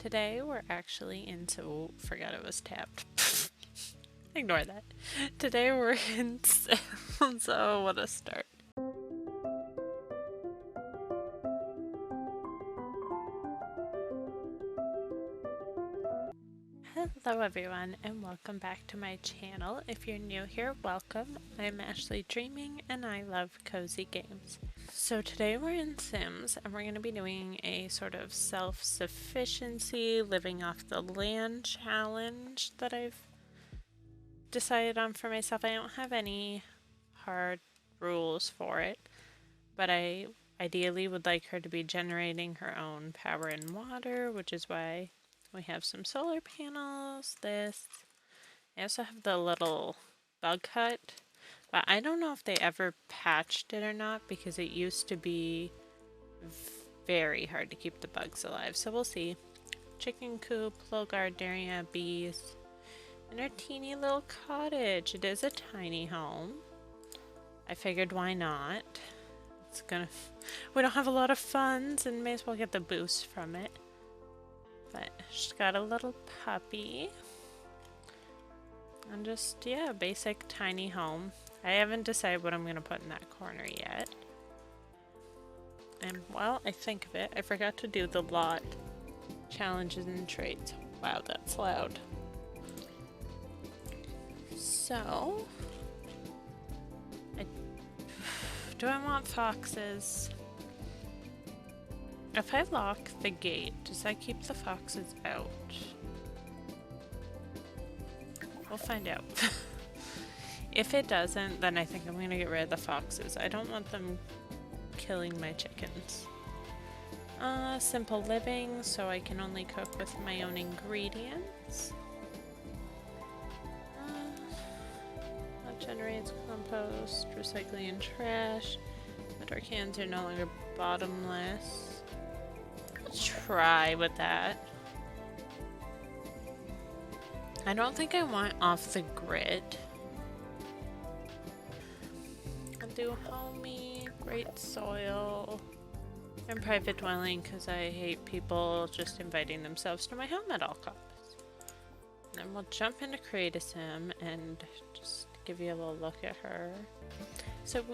Today we're actually into, forgot it was tapped. Ignore that. Today we're in Sims, so what a start. Hello everyone and welcome back to my channel. If you're new here, welcome. I'm Ashley Dreaming and I love cozy games. So today we're in Sims and we're going to be doing a sort of self-sufficiency, living off the land challenge that I've decided on for myself. I don't have any hard rules for it, but I ideally would like her to be generating her own power and water, which is why we have some solar panels, this. I also have the little bug hut, but I don't know if they ever patched it or not because it used to be very hard to keep the bugs alive, so we'll see. Chicken coop, little garden area, bees, and our teeny little cottage. It is a tiny home. I figured why not? We don't have a lot of funds and may as well get the boost from it. But she's got a little puppy. And just, yeah, basic tiny home. I haven't decided what I'm going to put in that corner yet. And while I think of it, I forgot to do the lot challenges and traits. Wow, that's loud. So, do I want foxes? If I lock the gate, does that keep the foxes out? We'll find out. If it doesn't, then I think I'm gonna get rid of the foxes. I don't want them killing my chickens. Simple living, so I can only cook with my own ingredients. That generates compost, recycling and trash. Outdoor cans are no longer bottomless. Try with that. I don't think I want off the grid. I'll do homey, great soil, and private dwelling because I hate people just inviting themselves to my home at all costs. And then we'll jump into Create a Sim and just give you a little look at her. So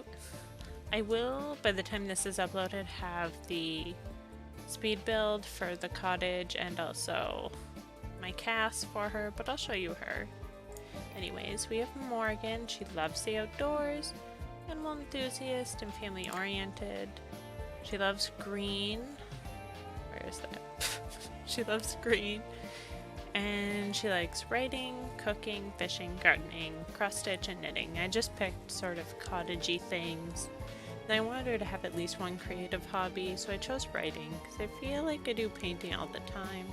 I will, by the time this is uploaded, have the speed build for the cottage and also my cast for her, but I'll show you her. Anyways, we have Morgan. She loves the outdoors, animal enthusiast and family oriented. She loves green. Where is that? She loves green. And she likes writing, cooking, fishing, gardening, cross stitch, and knitting. I just picked sort of cottagey things. And I wanted her to have at least one creative hobby, so I chose writing, because I feel like I do painting all the time.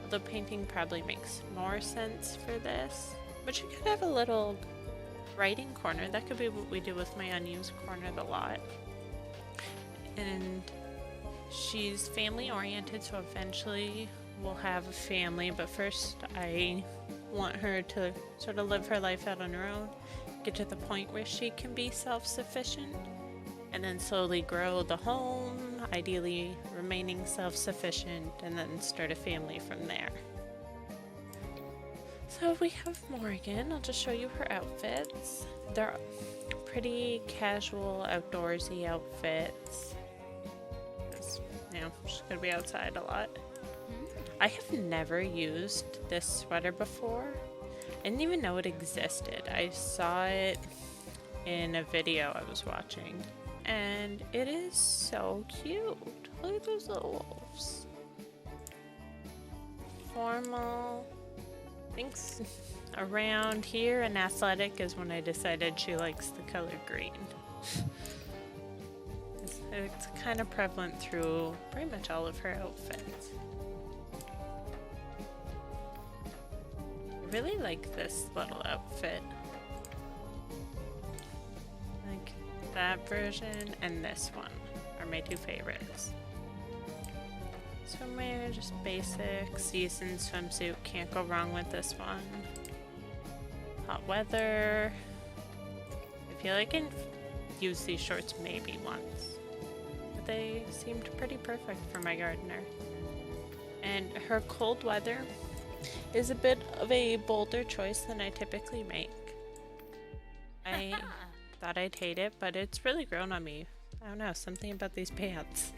Although painting probably makes more sense for this. But she could have a little writing corner. That could be what we do with my unused corner of the lot. And she's family oriented, so eventually we'll have a family, but first I want her to sort of live her life out on her own, get to the point where she can be self-sufficient, and then slowly grow the home, ideally remaining self-sufficient, and then start a family from there. So we have Morgan. I'll just show you her outfits. They're pretty casual, outdoorsy outfits. You know, she's gonna be outside a lot. I have never used this sweater before. I didn't even know it existed. I saw it in a video I was watching. And it is so cute. Look at those little wolves. Formal. I think around here and athletic is when I decided she likes the color green. It's kind of prevalent through pretty much all of her outfits. I really like this little outfit. Like that version and this one are my two favorites. Swimwear, just basic, season swimsuit, can't go wrong with this one. Hot weather. I feel like I can use these shorts maybe once, but they seemed pretty perfect for my gardener. And her cold weather is a bit of a bolder choice than I typically make. I thought I'd hate it, but it's really grown on me. I don't know, something about these pants.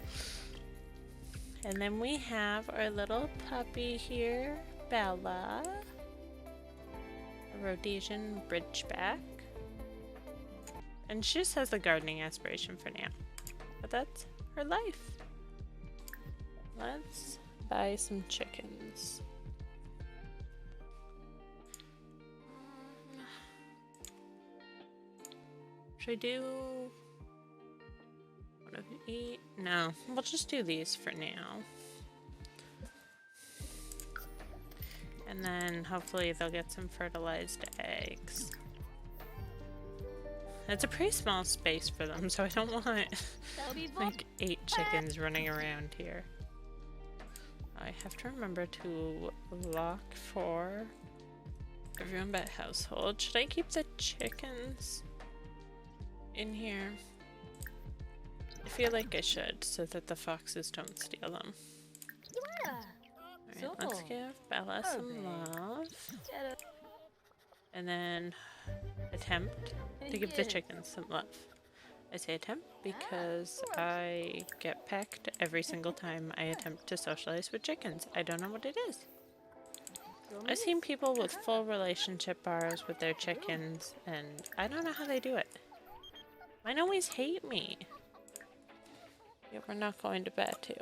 And then we have our little puppy here, Bella. A Rhodesian Ridgeback. And she just has the gardening aspiration for now. But that's her life. Let's buy some chickens. Should I do one of eight? No, we'll just do these for now. And then hopefully they'll get some fertilized eggs. It's a pretty small space for them, so I don't want like 8 chickens running around here. I have to remember to lock for everyone but household. Should I keep the chickens in here? I feel like I should, so that the foxes don't steal them. Alright, let's give Bella some love. And then attempt to give the chickens some love. I say attempt because I get pecked every single time I attempt to socialize with chickens. I don't know what it is. I've seen people with full relationship bars with their chickens, and I don't know how they do it. Mine always hate me. Yeah, we're not going to Batu.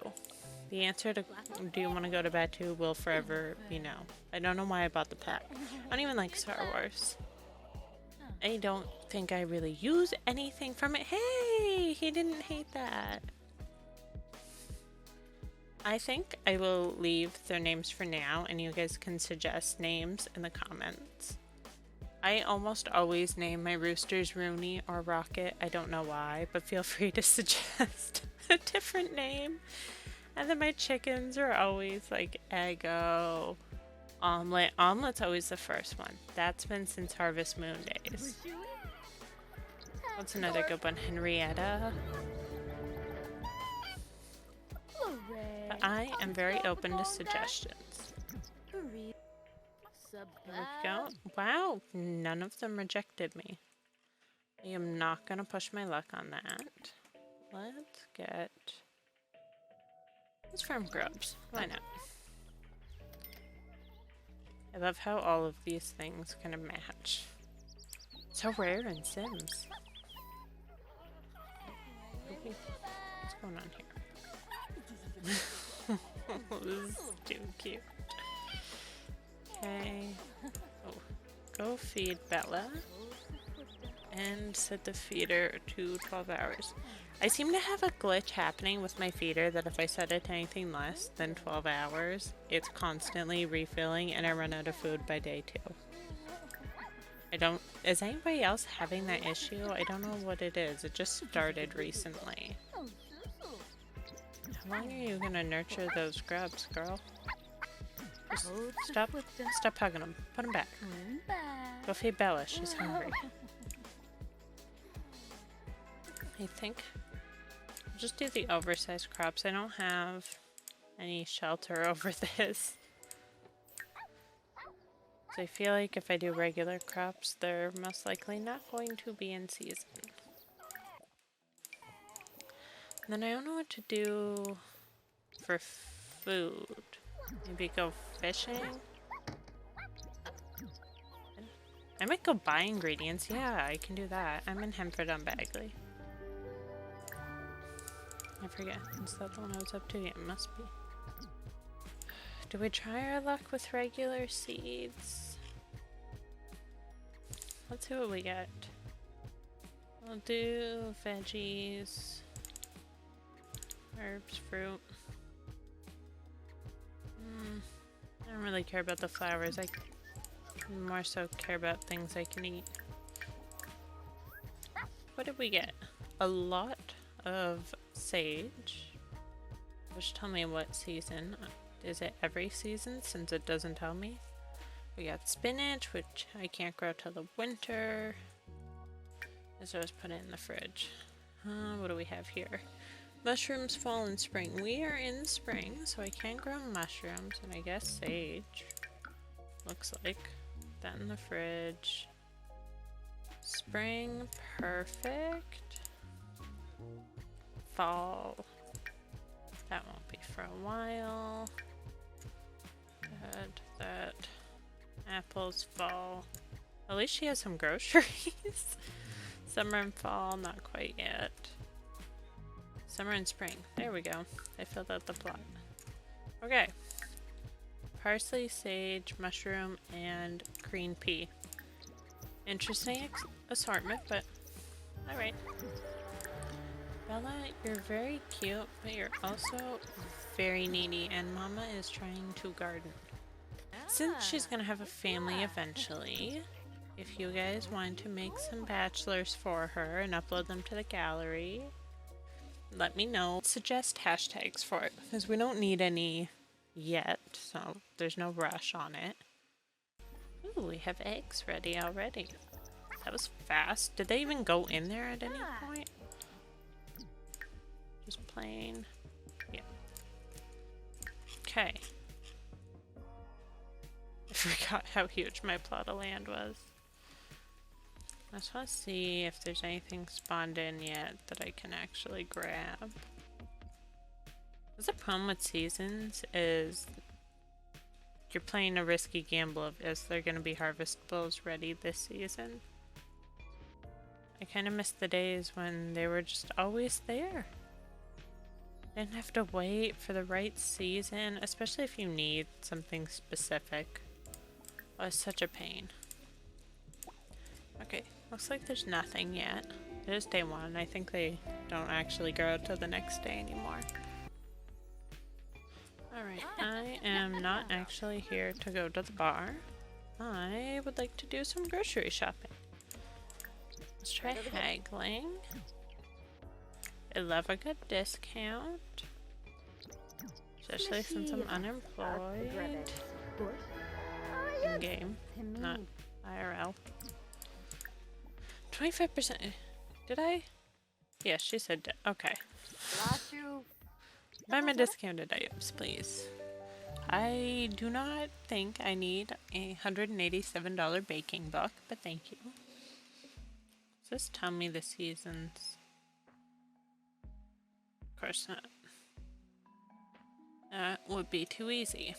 The answer to do you want to go to Batu will forever be no. I don't know why I bought the pack. I don't even like Star Wars. I don't think I really use anything from it. Hey, he didn't hate that. I think I will leave their names for now, and you guys can suggest names in the comments. I almost always name my roosters Rooney or Rocket. I don't know why, but feel free to suggest a different name. And then my chickens are always like Eggo, Omelet. Omelet's always the first one. That's been since Harvest Moon days. What's another good one? Henrietta. But I am very open to suggestions. Here we go. Wow, none of them rejected me. I am not going to push my luck on that. Let's get... Let's farm grubs. Why not? I love how all of these things kind of match. So rare in Sims. What's going on here? This is too cute. Okay. Oh, go feed Bella. And set the feeder to 12 hours. I seem to have a glitch happening with my feeder that if I set it to anything less than 12 hours, it's constantly refilling and I run out of food by day 2. I don't... Is anybody else having that issue? I don't know what it is. It just started recently. How long are you gonna nurture those grubs, girl? Just stop hugging them. Put them back. Go feed Bella. She's hungry. I think I'll just do the oversized crops. I don't have any shelter over this. So I feel like if I do regular crops, they're most likely not going to be in season. And then I don't know what to do for food. Maybe go fishing? I might go buy ingredients. Yeah, I can do that. I'm in Hemford on Bagley. I forget. Is that the one I was up to? Yeah, it must be. Do we try our luck with regular seeds? Let's see what we get. We'll do veggies, herbs, fruit. I don't really care about the flowers. I more so care about things I can eat. What did we get? A lot of sage. Just tell me what season. Is it every season since it doesn't tell me? We got spinach, which I can't grow till the winter. So I just put it in the fridge. What do we have here? Mushrooms fall in spring. We are in spring, so I can grow mushrooms and I guess sage. Looks like. That in the fridge. Spring, perfect. Fall. That won't be for a while. That. Apples, fall. At least she has some groceries. Summer and fall, not quite yet. Summer and spring. There we go. I filled out the plot. Okay. Parsley, sage, mushroom, and green pea. Interesting assortment, but alright. Bella, you're very cute, but you're also very needy, and Mama is trying to garden. Since she's gonna have a family eventually, if you guys want to make some bachelors for her and upload them to the gallery, let me know. Suggest hashtags for it, because we don't need any yet, so there's no rush on it. Ooh, we have eggs ready already. That was fast. Did they even go in there at any point? Just plain. Yeah. Okay. I forgot how huge my plot of land was. I just want to see if there's anything spawned in yet that I can actually grab. That's the problem with seasons is you're playing a risky gamble of is there going to be harvestables ready this season. I kind of miss the days when they were just always there. Didn't have to wait for the right season, especially if you need something specific. Oh, it's such a pain. Okay, looks like there's nothing yet. It is day one. I think they don't actually grow till the next day anymore. Alright, I am not actually here to go to the bar. I would like to do some grocery shopping. Let's try haggling. I love a good discount. Especially since I'm unemployed. In game, not IRL. 25%. Did I? Yeah, she said. Okay. Buy my discounted items, please. I do not think I need a $187 baking book, but thank you. Just tell me the seasons. Of course not. That would be too easy.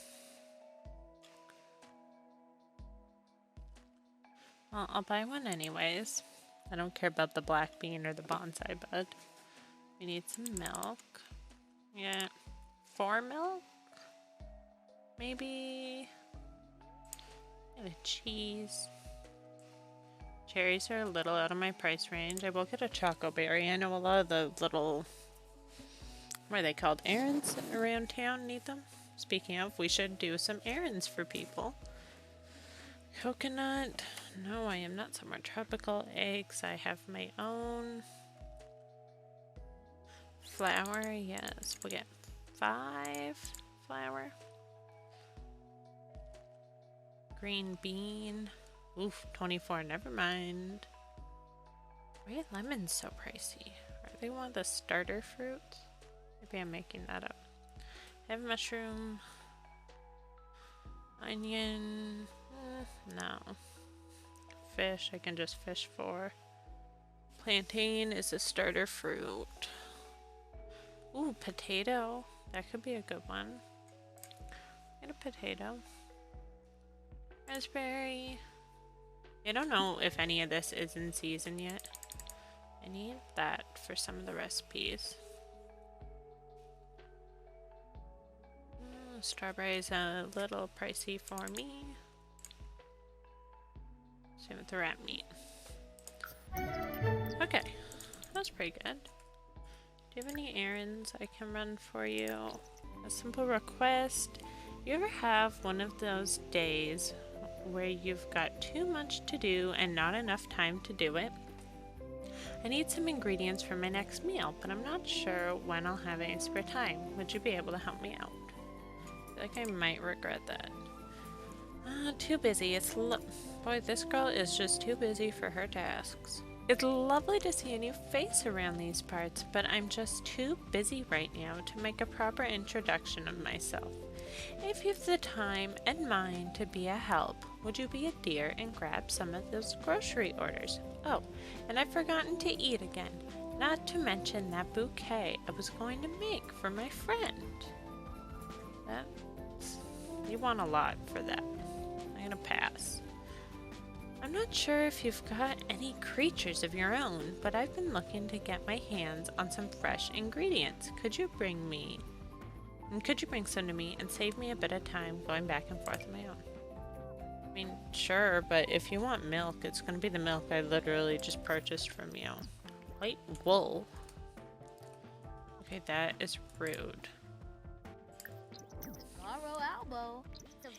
Well, I'll buy one anyways. I don't care about the black bean or the bonsai bud. We need some milk. Yeah. 4 milk? Maybe a cheese. Cherries are a little out of my price range. I will get a choco berry. I know a lot of the little, what are they called? Errands around town need them. Speaking of, we should do some errands for people. Coconut. No, I am not somewhere. Tropical eggs. I have my own. Flour. Yes, we'll get 5 flour. Green bean. Oof, 24. Never mind. Why are lemons so pricey? Are they one of the starter fruits? Maybe I'm making that up. I have mushroom. Onion. No. Fish, I can just fish for. Plantain is a starter fruit. Ooh, potato. That could be a good one. Get a potato. Raspberry. I don't know if any of this is in season yet. I need that for some of the recipes. Strawberries a little pricey for me. Same with the rat meat. Okay, that's pretty good. Do you have any errands I can run for you? A simple request. You ever have one of those days where you've got too much to do and not enough time to do it? I need some ingredients for my next meal, but I'm not sure when I'll have any spare time. Would you be able to help me out? I feel like I might regret that. Too busy. Boy, this girl is just too busy for her tasks. It's lovely to see a new face around these parts, but I'm just too busy right now to make a proper introduction of myself. If you've the time and mind to be a help, would you be a dear and grab some of those grocery orders? Oh, and I've forgotten to eat again, not to mention that bouquet I was going to make for my friend. You want a lot for that. I'm gonna pass. I'm not sure if you've got any creatures of your own, but I've been looking to get my hands on some fresh ingredients. Could you bring some to me and save me a bit of time going back and forth on my own? I mean, sure, but if you want milk, it's gonna be the milk I literally just purchased from you. White wool. Okay, that is rude.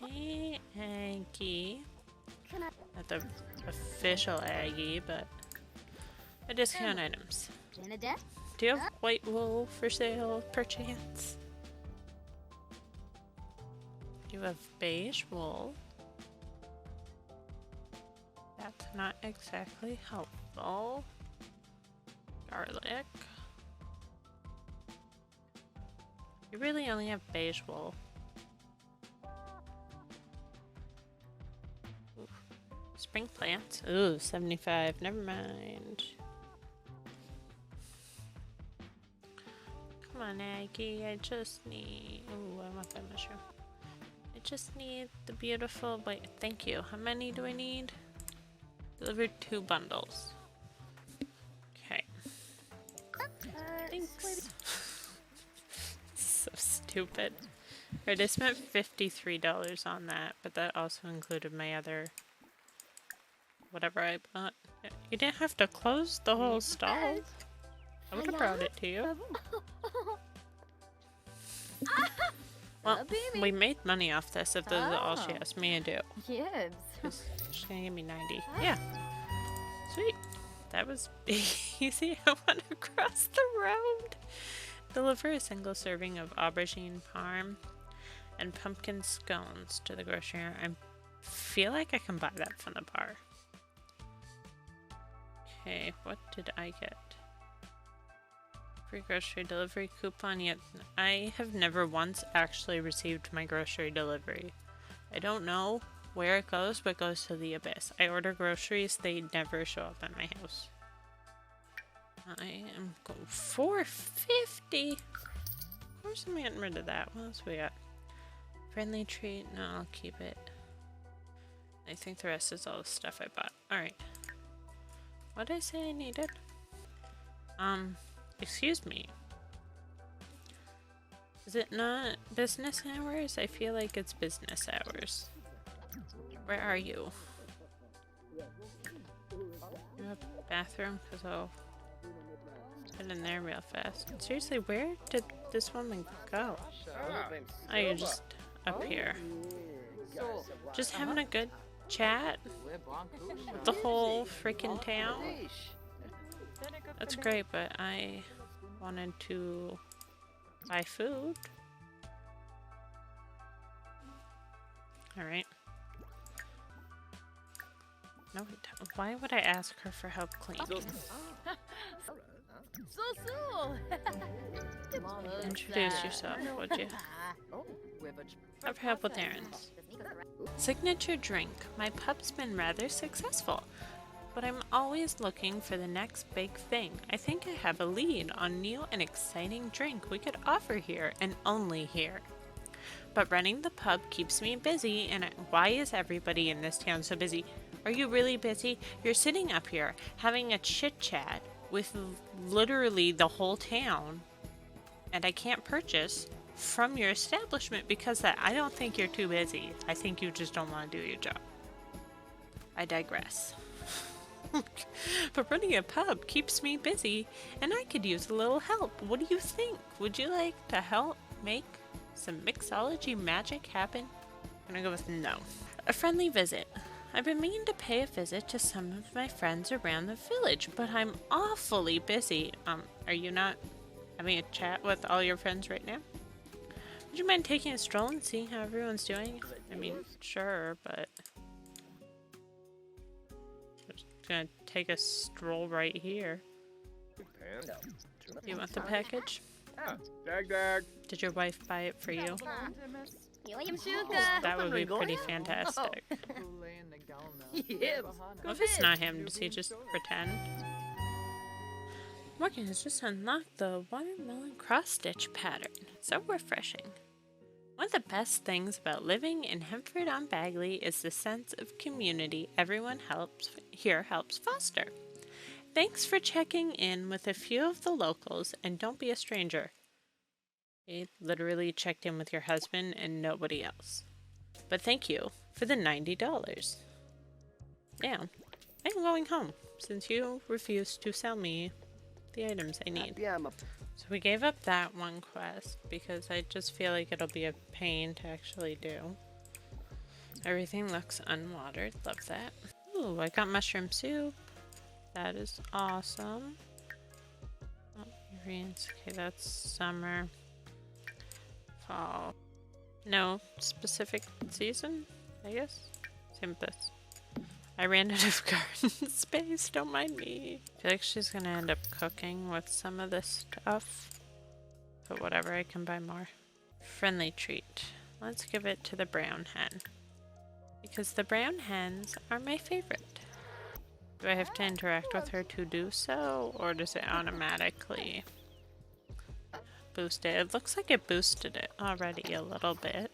Hey, Aggie. Not the official Aggie, but a discount items. Do you have white wool for sale, perchance? You have beige wool. That's not exactly helpful. Garlic. You really only have beige wool. Ooh. Spring plants. Ooh, 75. Never mind. Come on, Aggie. I just need... Ooh, I want that mushroom. I just need the beautiful... Wait, thank you. How many do I need? Delivered 2 bundles. Okay. Thanks. So stupid. Alright, I spent $53 on that, but that also included my other... whatever I bought. You didn't have to close the whole stall. I would have brought it to you. Well, we made money off this if this is all she asked me to do. Yes. She's gonna give me 90. Yeah. Sweet. That was easy. I want to cross the road. Deliver a single serving of aubergine parm and pumpkin scones to the grocery. I feel like I can buy that from the bar. Okay, what did I get? Free grocery delivery coupon, yet I have never once actually received my grocery delivery. I don't know where it goes, but it goes to the abyss. I order groceries, they never show up at my house. I am going $4.50. Of course I'm getting rid of that. What else we got? Friendly treat. No, I'll keep it. I think the rest is all the stuff I bought. Alright. What did I say I needed? Excuse me. Is it not business hours? I feel like it's business hours. Where are you? You have a bathroom? Because I'll get in there real fast. Seriously, where did this woman go? Oh, you're just up here. Just having a good chat with the whole freaking town. That's great, but I wanted to buy food. Alright. No, why would I ask her for help cleaning? Introduce yourself, would you? Have help with errands. Signature drink. My pub's been rather successful, but I'm always looking for the next big thing. I think I have a lead on new and exciting drink we could offer here and only here. But running the pub keeps me busy, and why is everybody in this town so busy? Are you really busy? You're sitting up here having a chit-chat with literally the whole town, and I can't purchase from your establishment because that I don't think you're too busy. I think you just don't want to do your job. I digress. But running a pub keeps me busy, and I could use a little help. What do you think? Would you like to help make some mixology magic happen? I'm gonna go with no. A friendly visit. I've been meaning to pay a visit to some of my friends around the village, but I'm awfully busy. Are you not having a chat with all your friends right now? Would you mind taking a stroll and seeing how everyone's doing? I mean, sure, but Gonna take a stroll right here. You want the package? Did your wife buy it for you? That would be pretty fantastic. Well, if it's not him, does he just pretend? Morgan has just unlocked the watermelon cross-stitch pattern. So refreshing. One of the best things about living in Hempford-on-Bagley is the sense of community everyone here helps foster. Thanks for checking in with a few of the locals, and don't be a stranger. He literally checked in with your husband and nobody else. But thank you for the $90. Damn, I'm going home since you refused to sell me the items I need. So we gave up that one quest because I just feel like it'll be a pain to actually do. Everything looks unwatered. Love that. Ooh, I got mushroom soup. That is awesome. Oh, greens. Okay, that's summer. Fall. No specific season, I guess. Same with this. I ran out of garden space, don't mind me. I feel like she's gonna end up cooking with some of this stuff. But whatever, I can buy more. Friendly treat. Let's give it to the brown hen. Because the brown hens are my favorite. Do I have to interact with her to do so? Or does it automatically boost it? It looks like it boosted it already a little bit.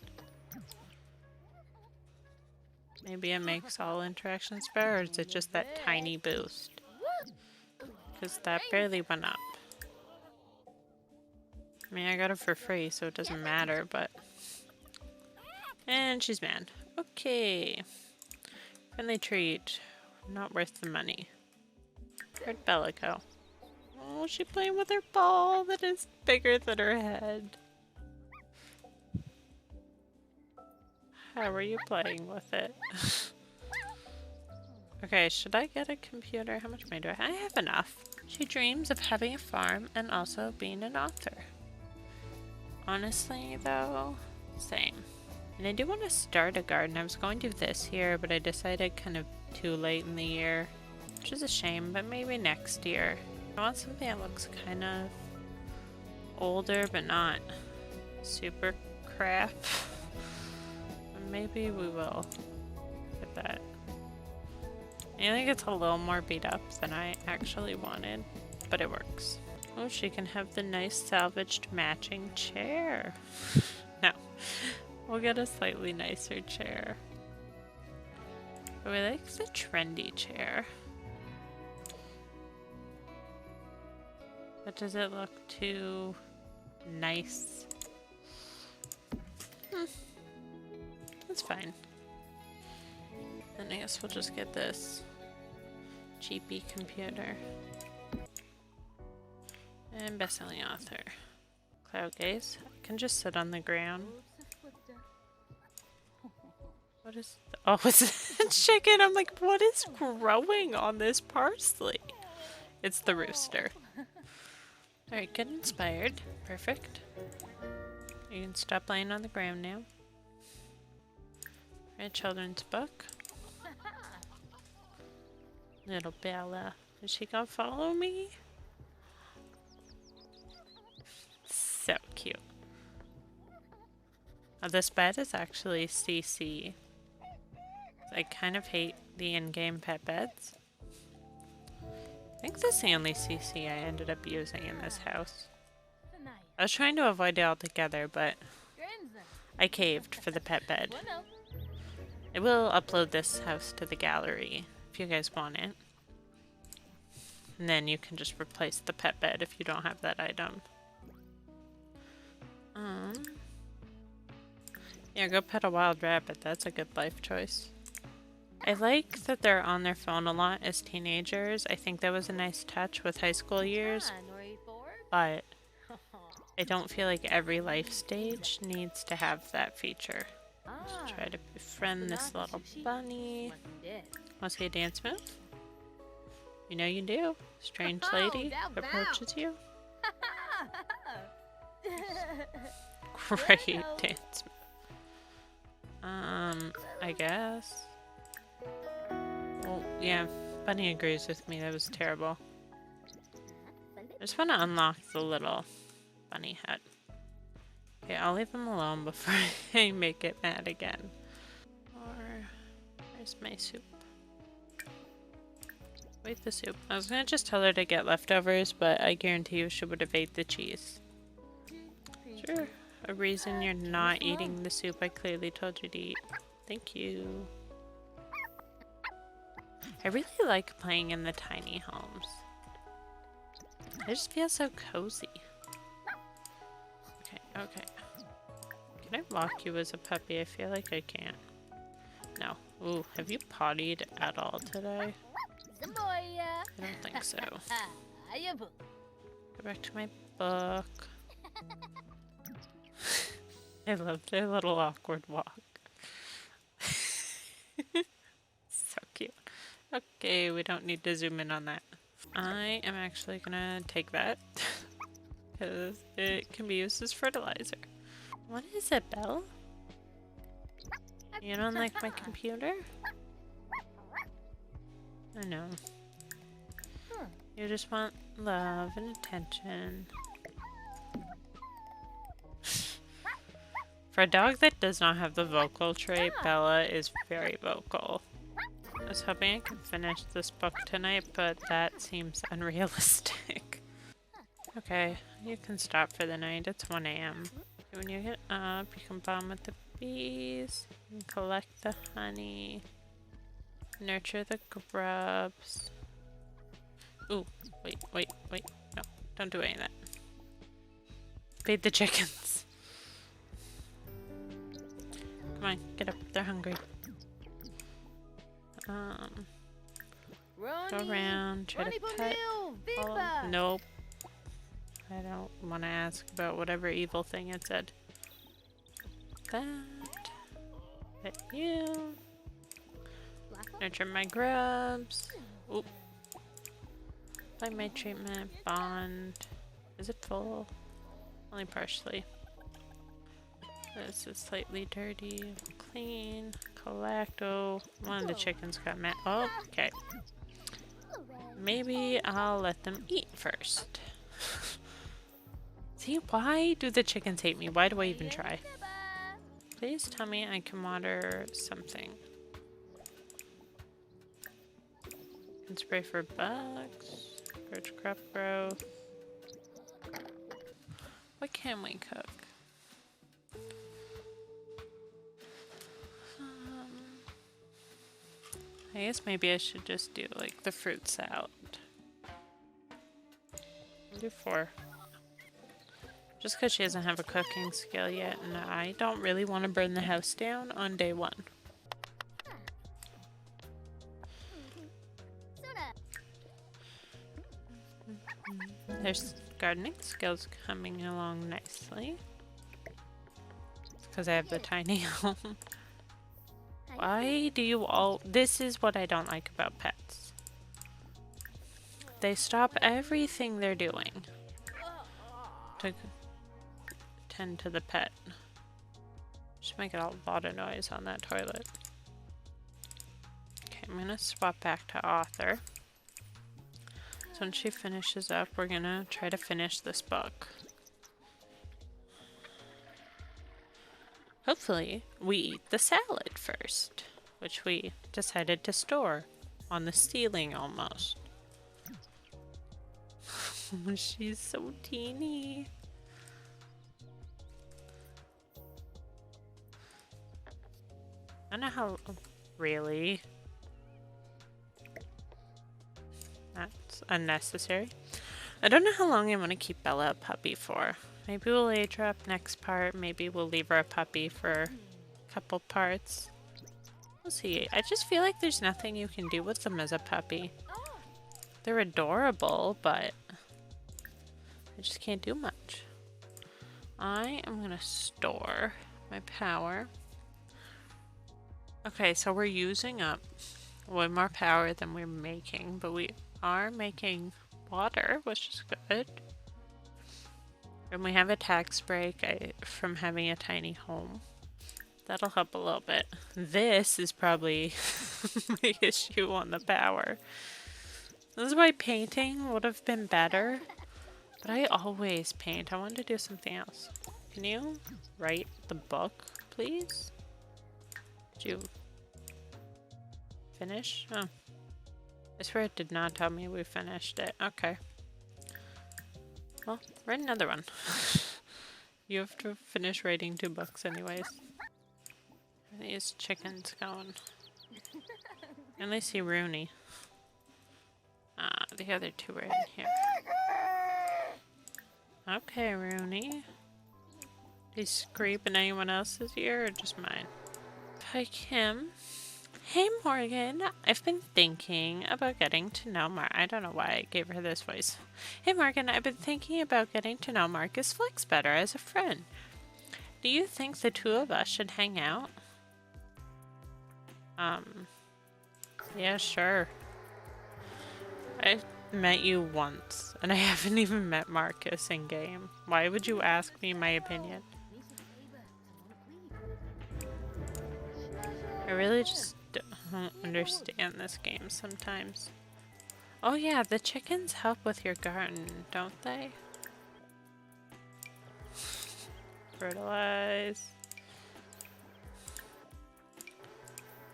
Maybe it makes all interactions better, or is it just that tiny boost? Because that barely went up. I mean, I got it for free, so it doesn't matter, but... And she's mad. Okay. Friendly treat. Not worth the money. Where'd Bella go? Oh, she's playing with her ball that is bigger than her head. How are you playing with it? Okay, should I get a computer? How much money do I have? I have enough. She dreams of having a farm and also being an author. Honestly, though, same. And I do want to start a garden. I was going to do this year, but I decided kind of too late in the year, which is a shame, but maybe next year. I want something that looks kind of older, but not super crap. Maybe we will get that. I think it's a little more beat up than I actually wanted, but it works. Oh, she can have the nice salvaged matching chair. No, we'll get a slightly nicer chair. But we like the trendy chair. But does it look too nice? That's fine. Then I guess we'll just get this cheapy computer. And best-selling author. Cloud gaze. I can just sit on the ground. What is... Oh, it's a chicken! I'm like, what is growing on this parsley? It's the rooster. Alright, get inspired. Perfect. You can stop laying on the ground now. A children's book. Little Bella. Is she gonna follow me? So cute. Oh, this bed is actually CC. I kind of hate the in-game pet beds. I think this is the only CC I ended up using in this house. I was trying to avoid it altogether, but I caved for the pet bed. I will upload this house to the gallery if you guys want it. And then you can just replace the pet bed if you don't have that item. Yeah, go pet a wild rabbit. That's a good life choice. I like that they're on their phone a lot as teenagers. I think that was a nice touch with high school years. But I don't feel like every life stage needs to have that feature. Let's try to befriend this little bunny. Want to see a dance move? You know you do. Strange lady approaches you. Great dance move. I guess. Well, yeah, Bunny agrees with me. That was terrible. I just want to unlock the little bunny hut. Okay, I'll leave him alone before I make it mad again. Or, where's my soup? Wait, the soup. I was gonna just tell her to get leftovers, but I guarantee you she would have ate the cheese. Sure. A reason you're not eating the soup I clearly told you to eat. Thank you. I really like playing in the tiny homes. I just feel so cozy. Okay, okay. Can I walk you as a puppy? I feel like I can't. No. Ooh, have you pottied at all today? I don't think so. Go back to my book. I love their little awkward walk. So cute. Okay, we don't need to zoom in on that. I am actually gonna take that because it can be used as fertilizer. What is it, Belle? You don't like my computer? I know. You just want love and attention. For a dog that does not have the vocal trait, Bella is very vocal. I was hoping I could finish this book tonight, but that seems unrealistic. Okay, you can stop for the night. It's 1 AM. When you get up, you can bond with the bees, and collect the honey, nurture the grubs. Ooh, wait. No, don't do any of that. Feed the chickens. Come on, get up. They're hungry. Go around, try to pet all of... Nope. I don't want to ask about whatever evil thing it said. That. Pet you. Nurture my grubs. Oop. Apply my treatment. Bond. Is it full? Only partially. This is slightly dirty. Clean. Collect. Oh, one of the chickens got mad. Oh, okay. Maybe I'll let them eat first. See, why do the chickens hate me? Why do I even try? Please tell me I can water something. And spray for bugs. Encourage crop growth. What can we cook? I guess maybe I should just do like the fruit salad. I'll do 4. Just because she doesn't have a cooking skill yet, and I don't really want to burn the house down on day 1. There's gardening skills coming along nicely. Because I have the tiny home. Why do you all... This is what I don't like about pets. They stop everything they're doing to tend to the pet. Just making a lot of noise on that toilet. Okay, I'm gonna swap back to author. So when she finishes up, we're gonna try to finish this book. Hopefully, we eat the salad first, which we decided to store on the ceiling almost. She's so teeny. I don't know how... Really? That's unnecessary. I don't know how long I want to keep Bella a puppy for. Maybe we'll age her up next part. Maybe we'll leave her a puppy for a couple parts. We'll see. I just feel like there's nothing you can do with them as a puppy. They're adorable, but I just can't do much. I am going to store my power. Okay, so we're using up way more power than we're making, but we are making water, which is good. And we have a tax break from having a tiny home. That'll help a little bit. This is probably my issue on the power. This is why painting would have been better. But I always paint. I want to do something else. Can you write the book, please? Did you finish? Oh. I swear it did not tell me we finished it. Okay. Well, write another one. You have to finish writing 2 books anyways. Where are these chickens going? I only see Rooney. The other 2 are in here. Okay, Rooney. Did he scrape in anyone else's ear or just mine? Hi, Kim. Hey, Morgan. I've been thinking about getting to know Mark. I don't know why I gave her this voice. Hey, Morgan. I've been thinking about getting to know Marcus Flex better as a friend. Do you think the 2 of us should hang out? Yeah, sure. I met you once, and I haven't even met Marcus in game. Why would you ask me my opinion? I really just don't understand this game sometimes. Oh yeah, the chickens help with your garden, don't they? Fertilize.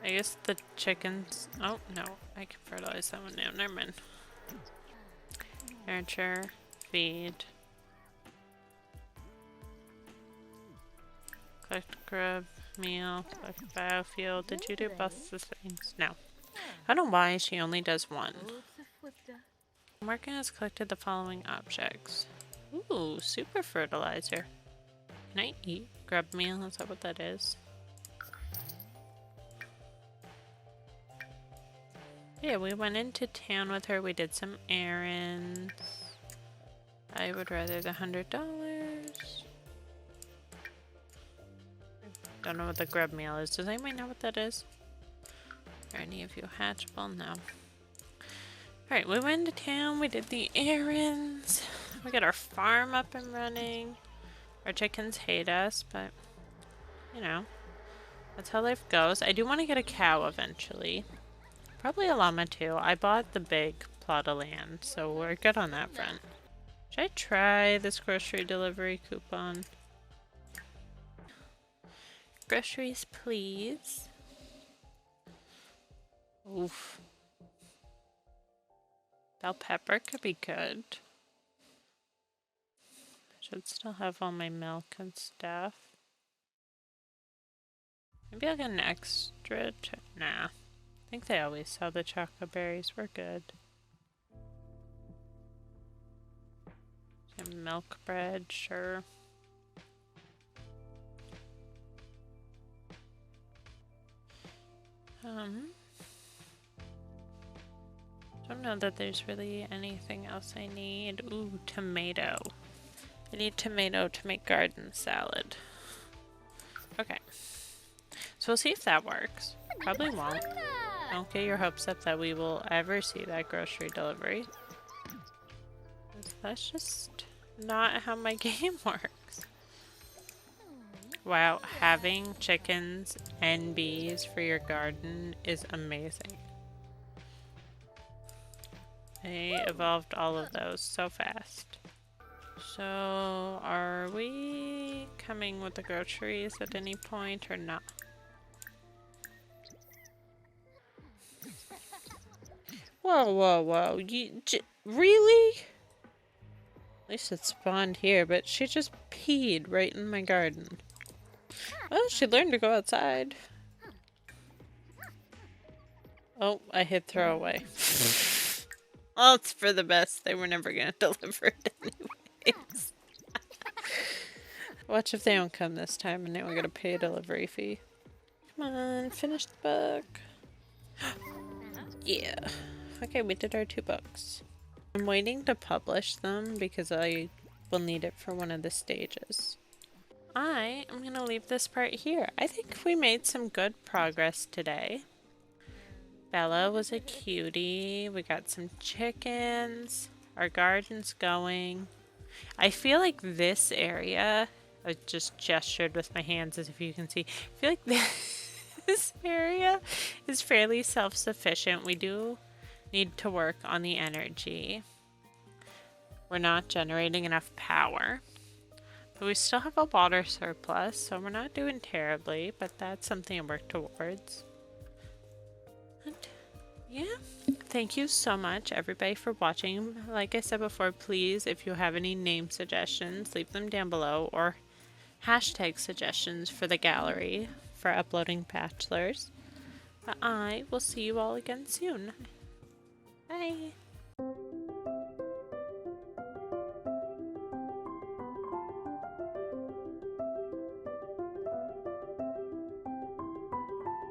I guess the chickens... Oh, no. I can fertilize that one now. Never mind. Nurture. Feed. Collect grub. Meal. Collect biofuel. Did you do both the things? No. I don't know why she only does one. Morgan has collected the following objects. Ooh, super fertilizer. Can I eat grub meal? Is that what that is? Yeah, we went into town with her. We did some errands. I would rather the $100. Don't know what the grub meal is. Does anybody know what that is? Are any of you hatchable? No. Alright, we went into town. We did the errands. We got our farm up and running. Our chickens hate us, but you know, that's how life goes. I do want to get a cow eventually. Probably a llama too. I bought the big plot of land, so we're good on that front. Should I try this grocery delivery coupon? Groceries, please. Oof. Bell pepper could be good. Should still have all my milk and stuff. Maybe I'll get an extra. Nah. I think they always sell the chocolate berries. We're good. Some milk bread, sure. Don't know that there's really anything else I need. Ooh, tomato. I need tomato to make garden salad. Okay. So we'll see if that works. Probably won't. Don't get your hopes up that we will ever see that grocery delivery. That's just not how my game works. Wow, having chickens and bees for your garden is amazing. I evolved all of those so fast. So, are we coming with the groceries at any point or not? Whoa, whoa, whoa. Really? At least it spawned here, but she just peed right in my garden. Well, she learned to go outside. Oh, I hit throw away. Well, it's for the best. They were never going to deliver it anyways. Watch if they don't come this time and then we're going to pay a delivery fee. Come on, finish the book. Yeah. Okay, we did our 2 books. I'm waiting to publish them because I will need it for one of the stages. I am going to leave this part here. I think we made some good progress today. Bella was a cutie. We got some chickens. Our garden's going. I feel like this area, I just gestured with my hands as if you can see. I feel like this area is fairly self-sufficient. We do need to work on the energy. We're not generating enough power. But we still have a water surplus, so we're not doing terribly, but that's something to work towards. And yeah, thank you so much everybody for watching. Like I said before, please, if you have any name suggestions, leave them down below, or hashtag suggestions for the gallery for uploading bachelors. But I will see you all again soon. Bye!